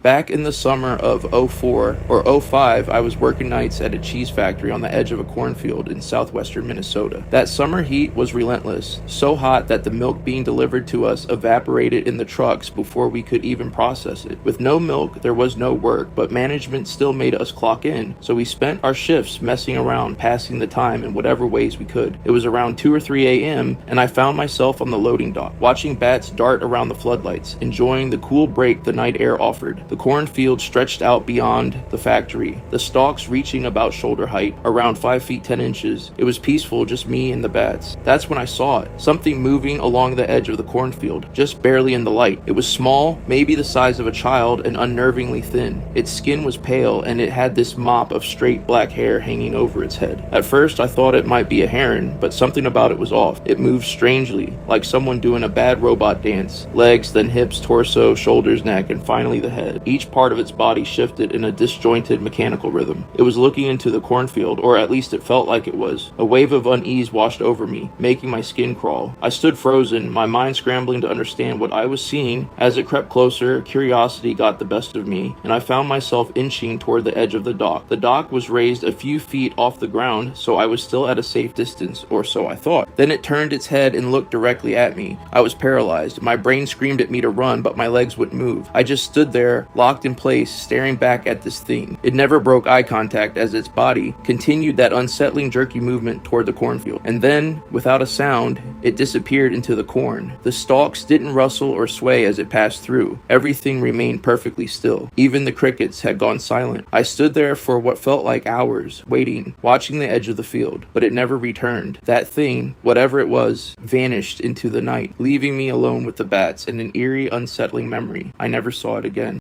Back in the summer of '04 or '05, I was working nights at a cheese factory on the edge of a cornfield in southwestern Minnesota. That summer heat was relentless, so hot that the milk being delivered to us evaporated in the trucks before we could even process it. With no milk, there was no work, but management still made us clock in, so we spent our shifts messing around, passing the time in whatever ways we could. It was around 2 or 3 a.m., and I found myself on the loading dock, watching bats dart around the floodlights, enjoying the cool break the night air offered. The cornfield stretched out beyond the factory, the stalks reaching about shoulder height, around 5 feet 10 inches. It was peaceful, just me and the bats. That's when I saw it, something moving along the edge of the cornfield, just barely in the light. It was small, maybe the size of a child, and unnervingly thin. Its skin was pale, and it had this mop of straight black hair hanging over its head. At first, I thought it might be a heron, but something about it was off. It moved strangely, like someone doing a bad robot dance. Legs, then hips, torso, shoulders, neck, and finally the head. Each part of its body shifted in a disjointed mechanical rhythm. It was looking into the cornfield, or at least it felt like it was. A wave of unease washed over me, making my skin crawl. I stood frozen, my mind scrambling to understand what I was seeing. As it crept closer, curiosity got the best of me, and I found myself inching toward the edge of the dock. The dock was raised a few feet off the ground, so I was still at a safe distance, or so I thought. Then it turned its head and looked directly at me. I was paralyzed. My brain screamed at me to run, but my legs wouldn't move. I just stood there, locked in place, staring back at this thing. It never broke eye contact as its body continued that unsettling jerky movement toward the cornfield. And then, without a sound, it disappeared into the corn. The stalks didn't rustle or sway as it passed through. Everything remained perfectly still. Even the crickets had gone silent. I stood there for what felt like hours, waiting, watching the edge of the field, but it never returned. That thing, whatever it was, vanished into the night, leaving me alone with the bats and an eerie, unsettling memory. I never saw it again.